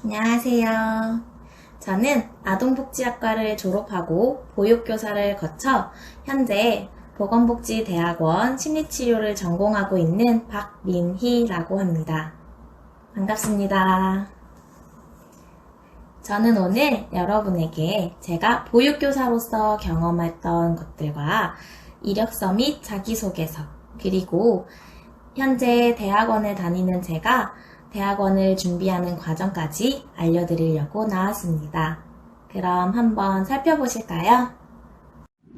안녕하세요. 저는 아동복지학과를 졸업하고 보육교사를 거쳐 현재 보건복지대학원 심리치료를 전공하고 있는 박민희라고 합니다. 반갑습니다. 저는 오늘 여러분에게 제가 보육교사로서 경험했던 것들과 이력서 및 자기소개서, 그리고 현재 대학원을 다니는 제가 대학원을 준비하는 과정까지 알려드리려고 나왔습니다. 그럼 한번 살펴보실까요?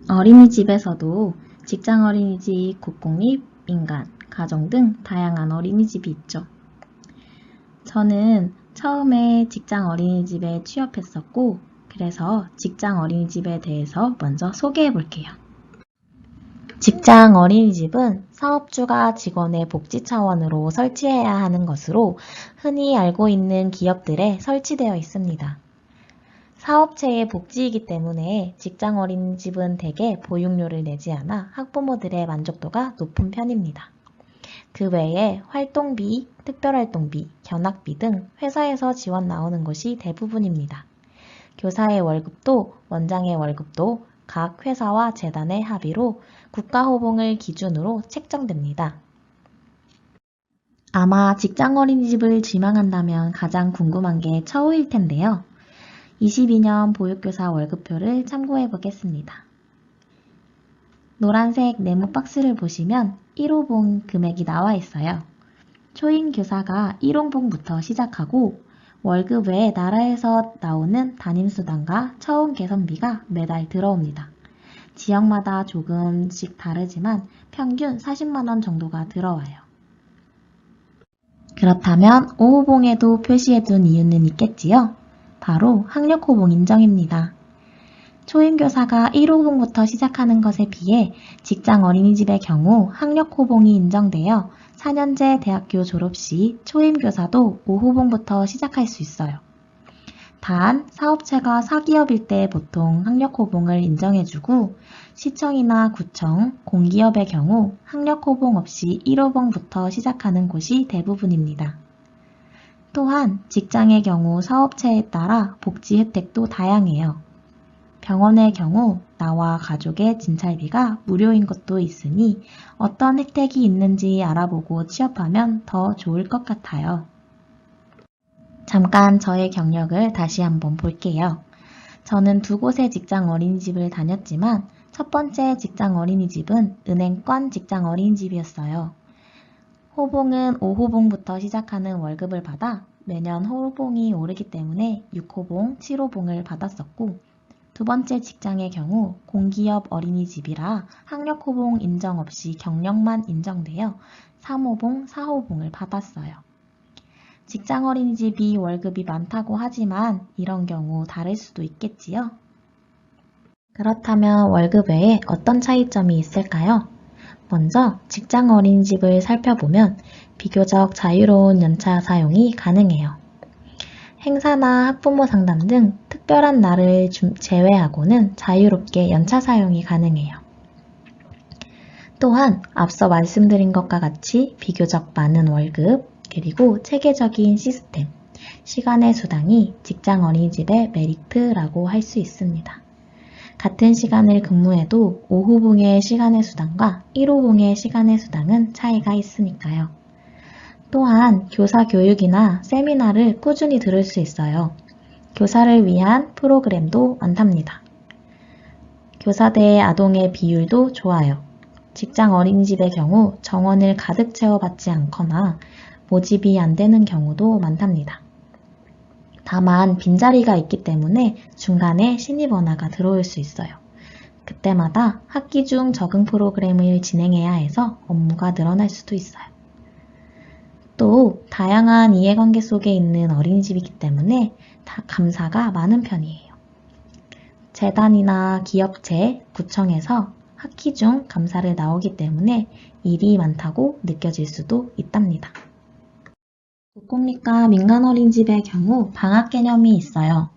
어린이집에서도 직장 어린이집, 국공립, 민간, 가정 등 다양한 어린이집이 있죠. 저는 처음에 직장 어린이집에 취업했었고, 그래서 직장 어린이집에 대해서 먼저 소개해 볼게요. 직장 어린이집은 사업주가 직원의 복지 차원으로 설치해야 하는 것으로 흔히 알고 있는 기업들에 설치되어 있습니다. 사업체의 복지이기 때문에 직장 어린이집은 대개 보육료를 내지 않아 학부모들의 만족도가 높은 편입니다. 그 외에 활동비, 특별활동비, 견학비 등 회사에서 지원 나오는 것이 대부분입니다. 교사의 월급도 원장의 월급도 각 회사와 재단의 합의로 국가호봉을 기준으로 책정됩니다. 아마 직장 어린이집을 지망한다면 가장 궁금한 게 처우일 텐데요. 22년 보육교사 월급표를 참고해 보겠습니다. 노란색 네모 박스를 보시면 1호봉 금액이 나와 있어요. 초임교사가 1호봉부터 시작하고 월급 외에 나라에서 나오는 담임수당과 처운 개선비가 매달 들어옵니다. 지역마다 조금씩 다르지만 평균 40만원 정도가 들어와요. 그렇다면 5호봉에도 표시해둔 이유는 있겠지요? 바로 학력호봉 인정입니다. 초임교사가 1호봉부터 시작하는 것에 비해 직장 어린이집의 경우 학력호봉이 인정되어 4년제 대학교 졸업 시 초임교사도 5호봉부터 시작할 수 있어요. 단, 사업체가 사기업일 때 보통 학력호봉을 인정해주고 시청이나 구청, 공기업의 경우 학력호봉 없이 1호봉부터 시작하는 곳이 대부분입니다. 또한 직장의 경우 사업체에 따라 복지 혜택도 다양해요. 병원의 경우 나와 가족의 진찰비가 무료인 것도 있으니 어떤 혜택이 있는지 알아보고 취업하면 더 좋을 것 같아요. 잠깐 저의 경력을 다시 한번 볼게요. 저는 두 곳의 직장 어린이집을 다녔지만 첫 번째 직장 어린이집은 은행권 직장 어린이집이었어요. 호봉은 5호봉부터 시작하는 월급을 받아 매년 호봉이 오르기 때문에 6호봉, 7호봉을 받았었고 두 번째 직장의 경우 공기업 어린이집이라 학력호봉 인정 없이 경력만 인정되어 3호봉, 4호봉을 받았어요. 직장 어린이집이 월급이 많다고 하지만 이런 경우 다를 수도 있겠지요? 그렇다면 월급 외에 어떤 차이점이 있을까요? 먼저 직장 어린이집을 살펴보면 비교적 자유로운 연차 사용이 가능해요. 행사나 학부모 상담 등 특별한 날을 제외하고는 자유롭게 연차 사용이 가능해요. 또한 앞서 말씀드린 것과 같이 비교적 많은 월급, 그리고 체계적인 시스템, 시간의 수당이 직장 어린이집의 메리트라고 할 수 있습니다. 같은 시간을 근무해도 5호봉의 시간의 수당과 1호봉의 시간의 수당은 차이가 있으니까요. 또한 교사 교육이나 세미나를 꾸준히 들을 수 있어요. 교사를 위한 프로그램도 많답니다. 교사대 아동의 비율도 좋아요. 직장 어린이집의 경우 정원을 가득 채워받지 않거나 모집이 안 되는 경우도 많답니다. 다만 빈자리가 있기 때문에 중간에 신입원화가 들어올 수 있어요. 그때마다 학기 중 적응 프로그램을 진행해야 해서 업무가 늘어날 수도 있어요. 또 다양한 이해관계 속에 있는 어린이집이기 때문에 감사가 많은 편이에요. 재단이나 기업체, 구청에서 학기 중 감사를 나오기 때문에 일이 많다고 느껴질 수도 있답니다. 국공립과 민간 어린이집의 경우 방학 개념이 있어요.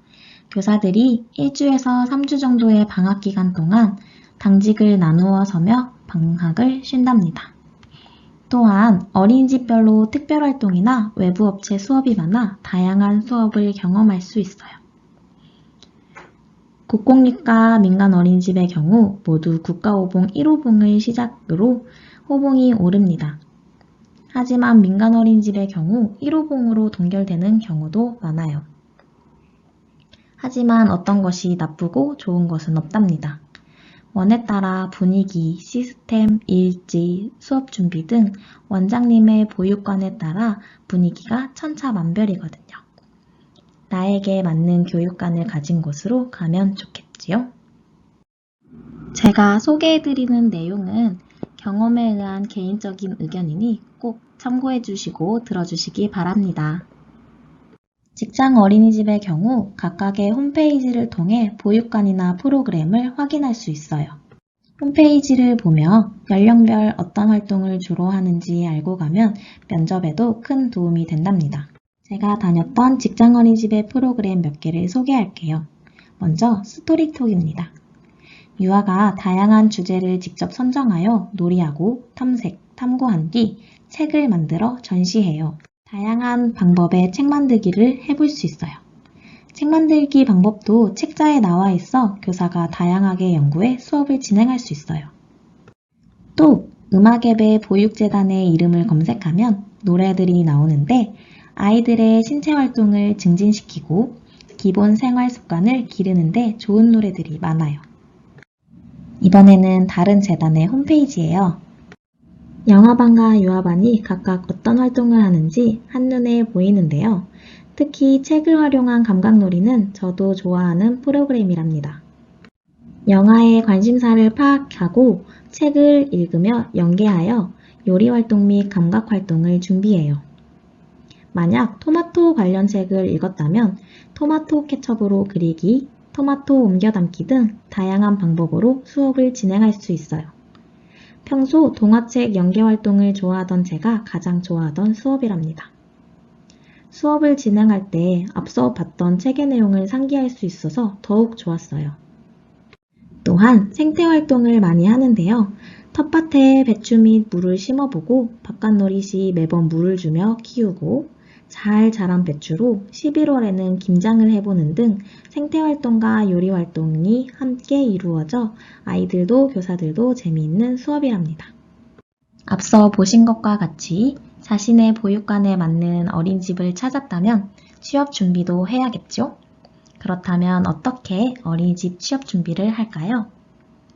교사들이 1주에서 3주 정도의 방학 기간 동안 당직을 나누어서며 방학을 쉰답니다. 또한 어린이집별로 특별활동이나 외부 업체 수업이 많아 다양한 수업을 경험할 수 있어요. 국공립과 민간 어린이집의 경우 모두 국가호봉 1호봉을 시작으로 호봉이 오릅니다. 하지만 민간 어린이집의 경우 1호봉으로 동결되는 경우도 많아요. 하지만 어떤 것이 나쁘고 좋은 것은 없답니다. 원에 따라 분위기, 시스템, 일지, 수업 준비 등 원장님의 보육관에 따라 분위기가 천차만별이거든요. 나에게 맞는 교육관을 가진 곳으로 가면 좋겠지요? 제가 소개해드리는 내용은 경험에 의한 개인적인 의견이니 꼭 참고해 주시고 들어주시기 바랍니다. 직장 어린이집의 경우 각각의 홈페이지를 통해 보육관이나 프로그램을 확인할 수 있어요. 홈페이지를 보며 연령별 어떤 활동을 주로 하는지 알고 가면 면접에도 큰 도움이 된답니다. 제가 다녔던 직장 어린이집의 프로그램 몇 개를 소개할게요. 먼저 스토리톡입니다. 유아가 다양한 주제를 직접 선정하여 놀이하고 탐색, 탐구한 뒤 책을 만들어 전시해요. 다양한 방법의 책 만들기를 해볼 수 있어요. 책 만들기 방법도 책자에 나와 있어 교사가 다양하게 연구해 수업을 진행할 수 있어요. 또 음악앱의 보육재단의 이름을 검색하면 노래들이 나오는데 아이들의 신체 활동을 증진시키고 기본 생활 습관을 기르는데 좋은 노래들이 많아요. 이번에는 다른 재단의 홈페이지예요. 영화반과 유아반이 각각 어떤 활동을 하는지 한눈에 보이는데요. 특히 책을 활용한 감각놀이는 저도 좋아하는 프로그램이랍니다. 영화의 관심사를 파악하고 책을 읽으며 연계하여 요리활동 및 감각활동을 준비해요. 만약 토마토 관련 책을 읽었다면 토마토 케첩으로 그리기, 토마토 옮겨 담기 등 다양한 방법으로 수업을 진행할 수 있어요. 평소 동화책 연계활동을 좋아하던 제가 가장 좋아하던 수업이랍니다. 수업을 진행할 때 앞서 봤던 책의 내용을 상기할 수 있어서 더욱 좋았어요. 또한 생태활동을 많이 하는데요. 텃밭에 배추 및 물을 심어보고 바깥놀이 시 매번 물을 주며 키우고 잘 자란 배추로 11월에는 김장을 해보는 등 생태활동과 요리활동이 함께 이루어져 아이들도 교사들도 재미있는 수업이랍니다. 앞서 보신 것과 같이 자신의 보육관에 맞는 어린이집을 찾았다면 취업 준비도 해야겠죠? 그렇다면 어떻게 어린이집 취업 준비를 할까요?